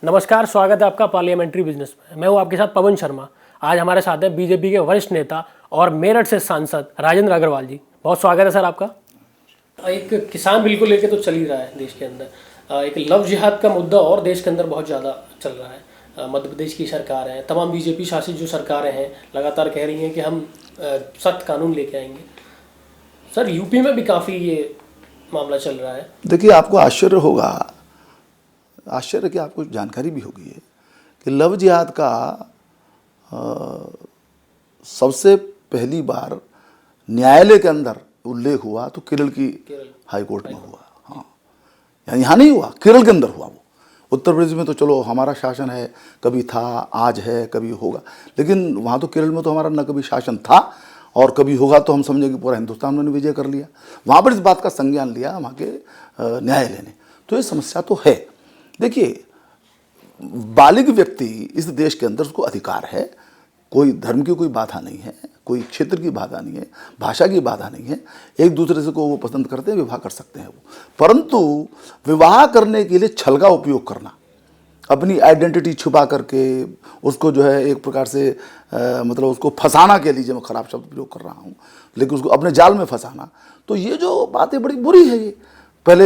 नमस्कार, स्वागत है आपका पार्लियामेंट्री बिजनेस में। मैं हूं आपके साथ पवन शर्मा। आज हमारे साथ है बीजेपी के वरिष्ठ नेता और मेरठ से सांसद राजेंद्र अग्रवाल जी। बहुत स्वागत है सर आपका। एक किसान बिल को लेकर तो चल ही रहा है देश के अंदर। एक लव जिहाद का मुद्दा और देश के अंदर बहुत ज़्यादा चल रहा है। मध्य प्रदेश की सरकार है, तमाम बीजेपी शासित जो सरकारें हैं लगातार कह रही हैं कि हम सख्त कानून लेके आएंगे। सर यूपी में भी काफ़ी ये मामला चल रहा है। देखिए, आपको आश्चर्य होगा, आश्चर्य की आपको जानकारी भी होगी कि लव जिहाद का सबसे पहली बार न्यायालय के अंदर उल्लेख हुआ तो केरल की हाई कोर्ट में हुआ। हाँ, यानी यहाँ नहीं हुआ, केरल के अंदर हुआ। वो उत्तर प्रदेश में तो चलो हमारा शासन है, कभी था, आज है, कभी होगा, लेकिन वहाँ तो केरल में तो हमारा न कभी शासन था और कभी होगा। तो हम समझे कि पूरा हिंदुस्तान ने विजय कर लिया। वहाँ पर इस बात का संज्ञान लिया वहाँ के न्यायालय ने। तो ये समस्या तो है। देखिए, बालिग व्यक्ति इस देश के अंदर उसको अधिकार है, कोई धर्म की कोई बाधा नहीं है, कोई क्षेत्र की बाधा नहीं है, भाषा की बाधा नहीं है। एक दूसरे से को वो पसंद करते हैं, विवाह कर सकते हैं वो। परंतु विवाह करने के लिए छल का उपयोग करना, अपनी आइडेंटिटी छुपा करके उसको जो है एक प्रकार से मतलब उसको फंसाना के लिए, मैं खराब शब्द प्रयोग कर रहा हूँ, लेकिन उसको अपने जाल में फंसाना, तो ये जो बातें बड़ी बुरी है। ये पहले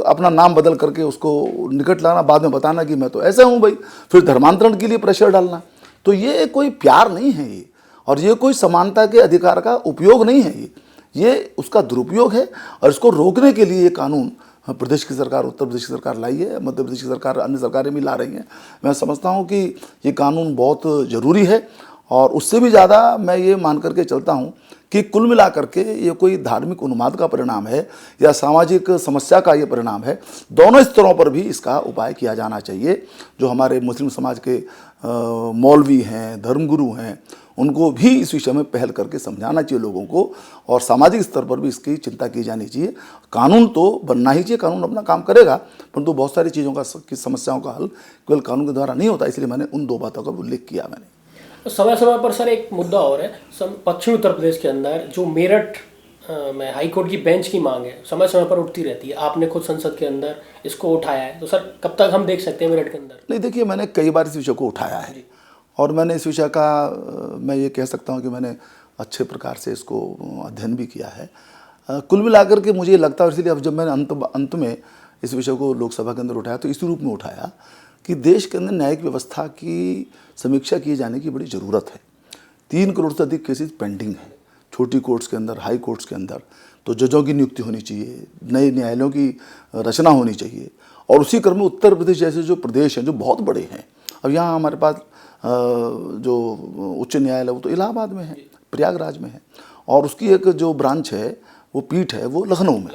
अपना नाम बदल करके उसको निकट लाना, बाद में बताना कि मैं तो ऐसा हूँ भाई, फिर धर्मांतरण के लिए प्रेशर डालना, तो ये कोई प्यार नहीं है ये, और ये कोई समानता के अधिकार का उपयोग नहीं है। ये उसका दुरुपयोग है। और इसको रोकने के लिए ये कानून प्रदेश की सरकार, उत्तर प्रदेश की सरकार लाई है, मध्य प्रदेश की सरकार, अन्य सरकारें भी ला रही हैं। मैं समझता हूँ कि ये कानून बहुत ज़रूरी है। और उससे भी ज़्यादा मैं ये मान करके चलता हूँ कि कुल मिला करके ये कोई धार्मिक उन्माद का परिणाम है या सामाजिक समस्या का ये परिणाम है। दोनों स्तरों पर भी इसका उपाय किया जाना चाहिए। जो हमारे मुस्लिम समाज के मौलवी हैं, धर्मगुरु हैं, उनको भी इस विषय में पहल करके समझाना चाहिए लोगों को, और सामाजिक स्तर पर भी इसकी चिंता की जानी चाहिए। कानून तो बनना ही चाहिए, कानून अपना काम करेगा, परंतु बहुत सारी चीज़ों का की समस्याओं का हल केवल कानून के द्वारा नहीं होता। इसलिए मैंने उन दो बातों का उल्लेख किया। मैंने तो समय समय पर सर एक मुद्दा और है, पश्चिमी उत्तर प्रदेश के अंदर जो मेरठ में हाई कोर्ट की बेंच की मांग है, समय समय पर उठती रहती है। आपने खुद संसद के अंदर इसको उठाया है, तो सर कब तक हम देख सकते हैं मेरठ के अंदर? नहीं, देखिए, मैंने कई बार इस विषय को उठाया है और मैंने इस विषय का मैं ये कह सकता हूँ कि मैंने अच्छे प्रकार से इसको अध्ययन भी किया है। कुल मिलाकर के मुझे लगता है, इसलिए अब जब मैंने अंत में इस विषय को लोकसभा के अंदर उठाया तो इसी रूप में उठाया कि देश के अंदर न्यायिक व्यवस्था की समीक्षा किए जाने की बड़ी ज़रूरत है। 3 करोड़ से अधिक केसेस पेंडिंग हैं छोटी कोर्ट्स के अंदर, हाई कोर्ट्स के अंदर। तो जजों की नियुक्ति होनी चाहिए, नए न्यायालयों की रचना होनी चाहिए। और उसी क्रम में उत्तर प्रदेश जैसे जो प्रदेश हैं, जो बहुत बड़े हैं, अब यहाँ हमारे पास जो उच्च न्यायालय वो तो इलाहाबाद में है, प्रयागराज में है, और उसकी एक जो ब्रांच है, वो पीठ है, वो लखनऊ में।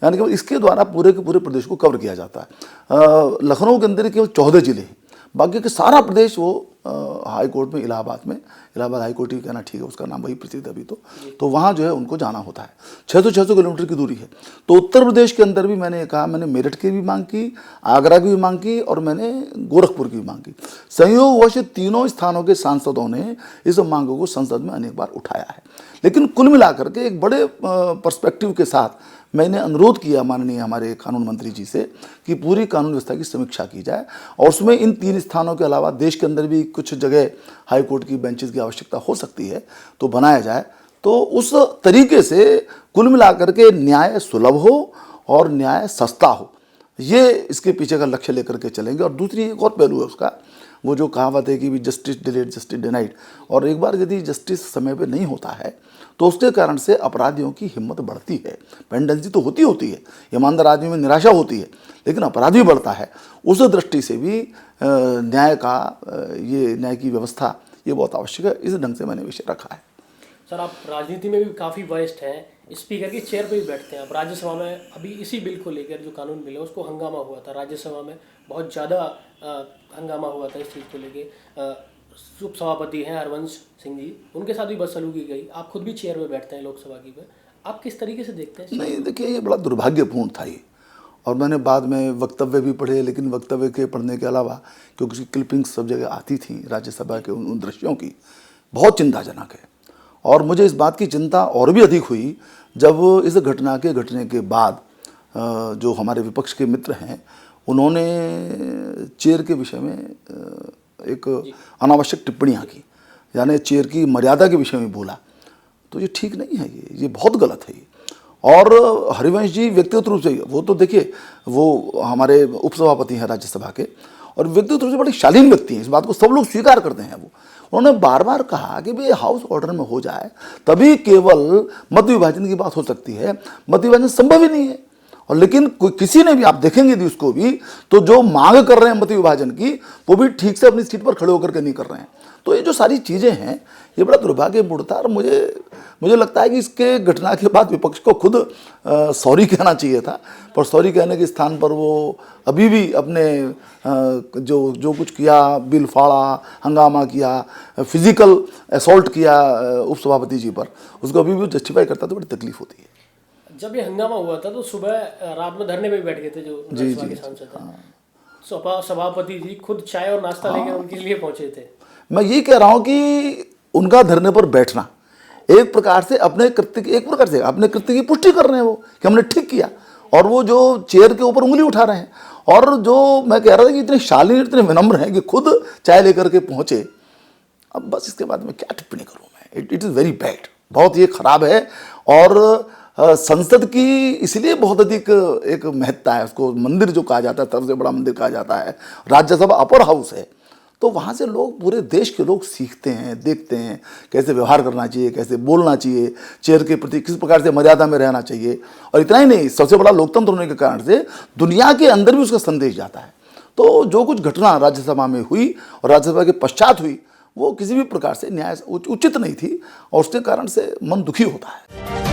यानी कि इसके द्वारा पूरे के पूरे प्रदेश को कवर किया जाता है। लखनऊ के अंदर केवल 14 जिले हैं, बाकी के सारा प्रदेश वो हाई कोर्ट में, इलाहाबाद हाई कोर्ट ही कहना ठीक है, उसका नाम वही प्रसिद्ध अभी तो वहाँ जो है उनको जाना होता है। 600 किलोमीटर की दूरी है। तो उत्तर प्रदेश के अंदर भी मैंने कहा, मैंने मेरठ की भी मांग की, आगरा की भी मांग की, और मैंने गोरखपुर की भी मांग की। संयोगवश तीनों स्थानों के सांसदों ने इस मांगों को संसद में अनेक बार उठाया है। लेकिन कुल मिलाकर के एक बड़े पर्सपेक्टिव के साथ मैंने अनुरोध किया माननीय हमारे कानून मंत्री जी से कि पूरी कानून व्यवस्था की समीक्षा की जाए, और उसमें इन 3 स्थानों के अलावा देश के अंदर भी कुछ जगह हाई कोर्ट की बेंचेस की आवश्यकता हो सकती है, तो बनाया जाए। तो उस तरीके से कुल मिलाकर के न्याय सुलभ हो और न्याय सस्ता हो, ये इसके पीछे का लक्ष्य लेकर के चलेंगे। और दूसरी एक और पहलू है उसका, वो जो कहावत है कि जस्टिस डिलेड जस्टिस डिनाइड। और एक बार यदि जस्टिस समय पे नहीं होता है तो उसके कारण से अपराधियों की हिम्मत बढ़ती है। पेंडेंसी तो होती है, ईमानदार आदमी में निराशा होती है, लेकिन अपराध भी बढ़ता है। उस दृष्टि से भी न्याय की व्यवस्था ये बहुत आवश्यक है। इस ढंग से मैंने विषय रखा है। सर आप राजनीति में भी काफ़ी वरिष्ठ हैं, स्पीकर की चेयर पे भी बैठते हैं आप। राज्यसभा में अभी इसी बिल को लेकर, जो कानून बिल है, उसको हंगामा हुआ था राज्यसभा में, बहुत ज़्यादा हंगामा हुआ था इस चीज़ को लेकर। उप सभापति हैं हरवंश सिंह जी, उनके साथ भी बदसलूकी गई। आप खुद भी चेयर में बैठते हैं लोकसभा की पे, आप किस तरीके से देखते हैं? नहीं, देखिए, ये बड़ा दुर्भाग्यपूर्ण था ये। और मैंने बाद में वक्तव्य भी पढ़े, लेकिन वक्तव्य के पढ़ने के अलावा, क्योंकि उसकी क्लिपिंग्स सब जगह आती थी राज्यसभा के उन दृश्यों की, बहुत चिंताजनक है। और मुझे इस बात की चिंता और भी अधिक हुई जब इस घटना के घटने के बाद जो हमारे विपक्ष के मित्र हैं उन्होंने चेयर के विषय में एक अनावश्यक टिप्पणियाँ की, यानी चेयर की मर्यादा के विषय में बोला, तो ये ठीक नहीं है, ये बहुत गलत है ये। और हरिवंश जी व्यक्तिगत रूप से, वो तो देखिए वो हमारे उपसभापति हैं राज्यसभा के, और व्यक्तिगत रूप से बड़े शालीन व्यक्ति हैं, इस बात को सब लोग स्वीकार करते हैं। वो उन्होंने बार बार कहा कि भाई हाउस ऑर्डर में हो जाए तभी केवल मत विभाजन की बात हो सकती है, मत विभाजन संभव ही नहीं है। और लेकिन किसी ने भी, आप देखेंगे यदि उसको भी, तो जो मांग कर रहे हैं मत विभाजन की, वो भी ठीक से अपनी सीट पर खड़े होकर के नहीं कर रहे हैं। तो ये जो सारी चीज़ें हैं, ये बड़ा दुर्भाग्यपूर्ण था। और मुझे लगता है कि इसके घटना के बाद विपक्ष को खुद सॉरी कहना चाहिए था, पर सॉरी कहने के स्थान पर वो अभी भी अपने जो कुछ किया, बिल फाड़ा, हंगामा किया, फिजिकल असॉल्ट किया उपसभापति जी पर, उसको अभी भी जस्टिफाई करता तो बड़ी तकलीफ होती है। जब ये हंगामा हुआ था तो सुबह रात में धरने पे भी बैठ गए थे जो राज्यसभा के सांसद हैं। सभापति जी खुद चाय और नाश्ता लेकर उनके लिए पहुंचे थे। मैं यही कह रहा हूं कि उनका धरने पर बैठना एक प्रकार से अपने कृत्य की पुष्टि कर रहे हैं वो, कि हमने ठीक किया। और वो जो चेयर के ऊपर उंगली उठा रहे हैं, और जो मैं कह रहा था कि इतने शालीन, इतने विनम्र हैं कि खुद चाय लेकर के पहुंचे। अब बस इसके बाद मैं क्या टिप्पणी करूं मैं, इट इज़ वेरी बैड, बहुत ये खराब है। और संसद की इसलिए बहुत अधिक एक महत्ता है, उसको मंदिर जो कहा जाता है, सबसे बड़ा मंदिर कहा जाता है, राज्यसभा अपर हाउस है। तो वहाँ से लोग, पूरे देश के लोग सीखते हैं, देखते हैं कैसे व्यवहार करना चाहिए, कैसे बोलना चाहिए, चेयर के प्रति किस प्रकार से मर्यादा में रहना चाहिए। और इतना ही नहीं, सबसे बड़ा लोकतंत्र होने के कारण से दुनिया के अंदर भी उसका संदेश जाता है। तो जो कुछ घटना राज्यसभा में हुई और राज्यसभा के पश्चात हुई, वो किसी भी प्रकार से न्याय उचित नहीं थी, और उसके कारण से मन दुखी होता है।